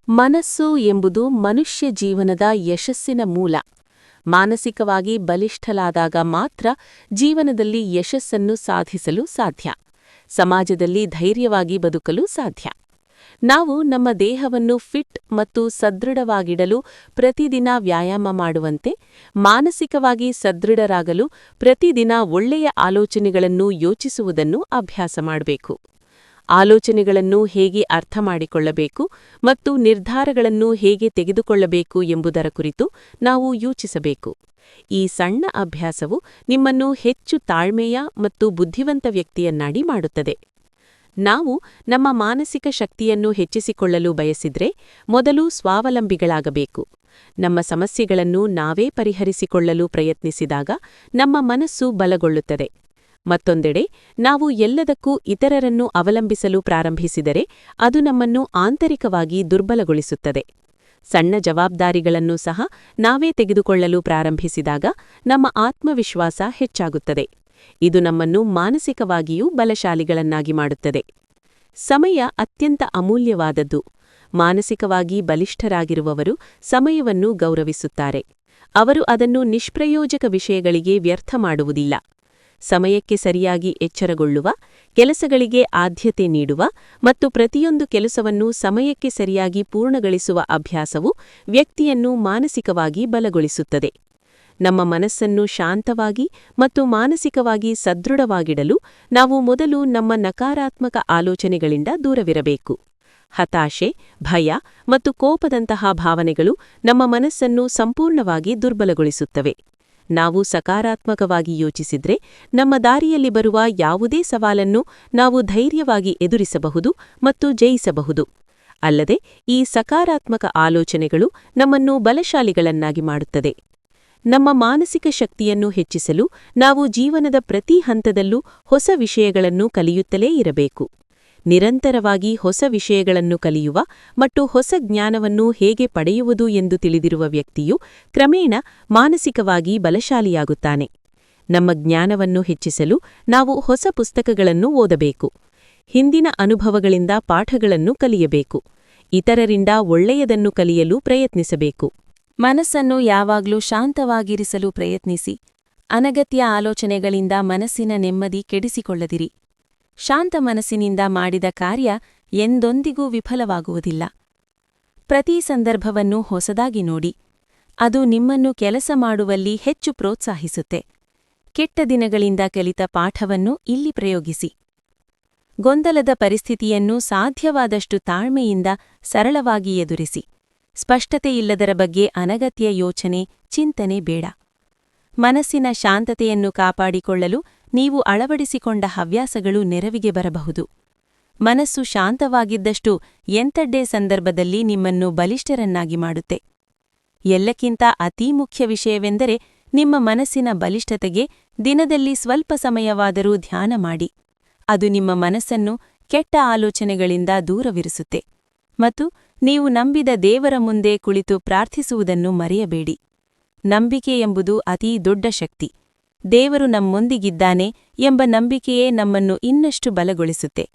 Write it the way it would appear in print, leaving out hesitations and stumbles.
ಮನಸ್ಸು ಎಂಬುದು ಮನುಷ್ಯ ಜೀವನದ ಯಶಸ್ಸಿನ ಮೂಲ. ಮಾನಸಿಕವಾಗಿ ಬಲಿಷ್ಠಲಾದಾಗ ಮಾತ್ರ ಜೀವನದಲ್ಲಿ ಯಶಸ್ಸನ್ನು ಸಾಧಿಸಲು ಸಾಧ್ಯ. ಸಮಾಜದಲ್ಲಿ ಧೈರ್ಯವಾಗಿ ಬದುಕಲು ಸಾಧ್ಯ. ನಾವು ನಮ್ಮ ದೇಹವನ್ನು ಫಿಟ್ ಮತ್ತು ಸದೃಢವಾಗಿಡಲು ಪ್ರತಿದಿನ ವ್ಯಾಯಾಮ ಮಾಡುವಂತೆ, ಮಾನಸಿಕವಾಗಿ ಸದೃಢರಾಗಲು ಪ್ರತಿದಿನ ಒಳ್ಳೆಯ ಆಲೋಚನೆಗಳನ್ನು ಯೋಚಿಸುವುದನ್ನು ಅಭ್ಯಾಸ ಮಾಡಬೇಕು. ಆಲೋಚನೆಗಳನ್ನು ಹೇಗೆ ಅರ್ಥ ಮಾಡಿಕೊಳ್ಳಬೇಕು ಮತ್ತು ನಿರ್ಧಾರಗಳನ್ನು ಹೇಗೆ ತೆಗೆದುಕೊಳ್ಳಬೇಕು ಎಂಬುದರ ಕುರಿತು ನಾವು ಯೋಚಿಸಬೇಕು. ಈ ಸಣ್ಣ ಅಭ್ಯಾಸವು ನಿಮ್ಮನ್ನು ಹೆಚ್ಚು ತಾಳ್ಮೆಯ ಮತ್ತು ಬುದ್ಧಿವಂತ ವ್ಯಕ್ತಿಯನ್ನಾಗಿ ಮಾಡುತ್ತದೆ. ನಾವು ನಮ್ಮ ಮಾನಸಿಕ ಶಕ್ತಿಯನ್ನು ಹೆಚ್ಚಿಸಿಕೊಳ್ಳಲು ಬಯಸಿದ್ರೆ ಮೊದಲು ಸ್ವಾವಲಂಬಿಗಳಾಗಬೇಕು. ನಮ್ಮ ಸಮಸ್ಯೆಗಳನ್ನು ನಾವೇ ಪರಿಹರಿಸಿಕೊಳ್ಳಲು ಪ್ರಯತ್ನಿಸಿದಾಗ ನಮ್ಮ ಮನಸ್ಸು ಬಲಗೊಳ್ಳುತ್ತದೆ. ಮತ್ತೊಂದೆಡೆ ನಾವು ಎಲ್ಲದಕ್ಕೂ ಇತರರನ್ನು ಅವಲಂಬಿಸಲು ಪ್ರಾರಂಭಿಸಿದರೆ ಅದು ನಮ್ಮನ್ನು ಆಂತರಿಕವಾಗಿ ದುರ್ಬಲಗೊಳಿಸುತ್ತದೆ. ಸಣ್ಣ ಜವಾಬ್ದಾರಿಗಳನ್ನು ಸಹ ನಾವೇ ತೆಗೆದುಕೊಳ್ಳಲು ಪ್ರಾರಂಭಿಸಿದಾಗ ನಮ್ಮ ಆತ್ಮವಿಶ್ವಾಸ ಹೆಚ್ಚಾಗುತ್ತದೆ. ಇದು ನಮ್ಮನ್ನು ಮಾನಸಿಕವಾಗಿಯೂ ಬಲಶಾಲಿಗಳನ್ನಾಗಿ ಮಾಡುತ್ತದೆ. ಸಮಯ ಅತ್ಯಂತ ಅಮೂಲ್ಯವಾದದ್ದು. ಮಾನಸಿಕವಾಗಿ ಬಲಿಷ್ಠರಾಗಿರುವವರು ಸಮಯವನ್ನು ಗೌರವಿಸುತ್ತಾರೆ. ಅವರು ಅದನ್ನು ನಿಷ್ಪ್ರಯೋಜಕ ವಿಷಯಗಳಿಗೆ ವ್ಯರ್ಥ ಮಾಡುವುದಿಲ್ಲ. ಸಮಯಕ್ಕೆ ಸರಿಯಾಗಿ ಎಚ್ಚರಗೊಳ್ಳುವ, ಕೆಲಸಗಳಿಗೆ ಆದ್ಯತೆ ನೀಡುವ ಮತ್ತು ಪ್ರತಿಯೊಂದು ಕೆಲಸವನ್ನು ಸಮಯಕ್ಕೆ ಸರಿಯಾಗಿ ಪೂರ್ಣಗೊಳಿಸುವ ಅಭ್ಯಾಸವು ವ್ಯಕ್ತಿಯನ್ನು ಮಾನಸಿಕವಾಗಿ ಬಲಗೊಳಿಸುತ್ತದೆ. ನಮ್ಮ ಮನಸ್ಸನ್ನು ಶಾಂತವಾಗಿ ಮತ್ತು ಮಾನಸಿಕವಾಗಿ ಸದೃಢವಾಗಿಡಲು ನಾವು ಮೊದಲು ನಮ್ಮ ನಕಾರಾತ್ಮಕ ಆಲೋಚನೆಗಳಿಂದ ದೂರವಿರಬೇಕು. ಹತಾಶೆ, ಭಯ ಮತ್ತು ಕೋಪದಂತಹ ಭಾವನೆಗಳು ನಮ್ಮ ಮನಸ್ಸನ್ನು ಸಂಪೂರ್ಣವಾಗಿ ದುರ್ಬಲಗೊಳಿಸುತ್ತವೆ. ನಾವು ಸಕಾರಾತ್ಮಕವಾಗಿ ಯೋಚಿಸಿದ್ರೆ ನಮ್ಮ ದಾರಿಯಲ್ಲಿ ಬರುವ ಯಾವುದೇ ಸವಾಲನ್ನು ನಾವು ಧೈರ್ಯವಾಗಿ ಎದುರಿಸಬಹುದು ಮತ್ತು ಜಯಿಸಬಹುದು. ಅಲ್ಲದೆ ಈ ಸಕಾರಾತ್ಮಕ ಆಲೋಚನೆಗಳು ನಮ್ಮನ್ನು ಬಲಶಾಲಿಗಳನ್ನಾಗಿ ಮಾಡುತ್ತದೆ. ನಮ್ಮ ಮಾನಸಿಕ ಶಕ್ತಿಯನ್ನು ಹೆಚ್ಚಿಸಲು ನಾವು ಜೀವನದ ಪ್ರತಿ ಹಂತದಲ್ಲೂ ಹೊಸ ವಿಷಯಗಳನ್ನು ಕಲಿಯುತ್ತಲೇ ಇರಬೇಕು. ನಿರಂತರವಾಗಿ ಹೊಸ ವಿಷಯಗಳನ್ನು ಕಲಿಯುವ ಮತ್ತು ಹೊಸ ಜ್ಞಾನವನ್ನು ಹೇಗೆ ಪಡೆಯುವುದು ಎಂದು ತಿಳಿದಿರುವ ವ್ಯಕ್ತಿಯು ಕ್ರಮೇಣ ಮಾನಸಿಕವಾಗಿ ಬಲಶಾಲಿಯಾಗುತ್ತಾನೆ. ನಮ್ಮ ಜ್ಞಾನವನ್ನು ಹೆಚ್ಚಿಸಲು ನಾವು ಹೊಸ ಪುಸ್ತಕಗಳನ್ನು ಓದಬೇಕು. ಹಿಂದಿನ ಅನುಭವಗಳಿಂದ ಪಾಠಗಳನ್ನು ಕಲಿಯಬೇಕು. ಇತರರಿಂದ ಒಳ್ಳೆಯದನ್ನು ಕಲಿಯಲು ಪ್ರಯತ್ನಿಸಬೇಕು. ಮನಸ್ಸನ್ನು ಯಾವಾಗಲೂ ಶಾಂತವಾಗಿರಿಸಲು ಪ್ರಯತ್ನಿಸಿ. ಅನಗತ್ಯ ಆಲೋಚನೆಗಳಿಂದ ಮನಸ್ಸಿನ ನೆಮ್ಮದಿ ಕೆಡಿಸಿಕೊಳ್ಳದಿರಿ. ಶಾಂತ ಮನಸ್ಸಿನಿಂದ ಮಾಡಿದ ಕಾರ್ಯ ಎಂದೊಂದಿಗೂ ವಿಫಲವಾಗುವುದಿಲ್ಲ. ಪ್ರತಿ ಸಂದರ್ಭವನ್ನು ಹೊಸದಾಗಿ ನೋಡಿ. ಅದು ನಿಮ್ಮನ್ನು ಕೆಲಸ ಮಾಡುವಲ್ಲಿ ಹೆಚ್ಚು ಪ್ರೋತ್ಸಾಹಿಸುತ್ತೆ. ಕೆಟ್ಟ ದಿನಗಳಿಂದ ಕಲಿತ ಪಾಠವನ್ನು ಇಲ್ಲಿ ಪ್ರಯೋಗಿಸಿ. ಗೊಂದಲದ ಪರಿಸ್ಥಿತಿಯನ್ನು ಸಾಧ್ಯವಾದಷ್ಟು ತಾಳ್ಮೆಯಿಂದ ಸರಳವಾಗಿ ಎದುರಿಸಿ. ಸ್ಪಷ್ಟತೆಯಿಲ್ಲದರ ಬಗ್ಗೆ ಅನಗತ್ಯ ಯೋಚನೆ, ಚಿಂತನೆ ಬೇಡ. ಮನಸ್ಸಿನ ಶಾಂತತೆಯನ್ನು ಕಾಪಾಡಿಕೊಳ್ಳಲು ನೀವು ಅಳವಡಿಸಿಕೊಂಡ ಹವ್ಯಾಸಗಳು ನೆರವಿಗೆ ಬರಬಹುದು. ಮನಸ್ಸು ಶಾಂತವಾಗಿದ್ದಷ್ಟು ಎಂಥಡ್ಡೇ ಸಂದರ್ಭದಲ್ಲಿ ನಿಮ್ಮನ್ನು ಬಲಿಷ್ಠರನ್ನಾಗಿ ಮಾಡುತ್ತೆ. ಎಲ್ಲಕ್ಕಿಂತ ಅತೀ ಮುಖ್ಯ ವಿಷಯವೆಂದರೆ ನಿಮ್ಮ ಮನಸ್ಸಿನ ಬಲಿಷ್ಠತೆಗೆ ದಿನದಲ್ಲಿ ಸ್ವಲ್ಪ ಸಮಯವಾದರೂ ಧ್ಯಾನ ಮಾಡಿ. ಅದು ನಿಮ್ಮ ಮನಸ್ಸನ್ನು ಕೆಟ್ಟ ಆಲೋಚನೆಗಳಿಂದ ದೂರವಿರಿಸುತ್ತೆ. ಮತ್ತು ನೀವು ನಂಬಿದ ದೇವರ ಮುಂದೆ ಕುಳಿತು ಪ್ರಾರ್ಥಿಸುವುದನ್ನು ಮರೆಯಬೇಡಿ. ನಂಬಿಕೆ ಎಂಬುದು ಅತೀ ದೊಡ್ಡ ಶಕ್ತಿ. ದೇವರು ನಮ್ಮೊಂದಿಗಿದ್ದಾನೆ ಎಂಬ ನಂಬಿಕೆಯೇ ನಮ್ಮನ್ನು ಇನ್ನಷ್ಟು ಬಲಗೊಳಿಸುತ್ತೆ.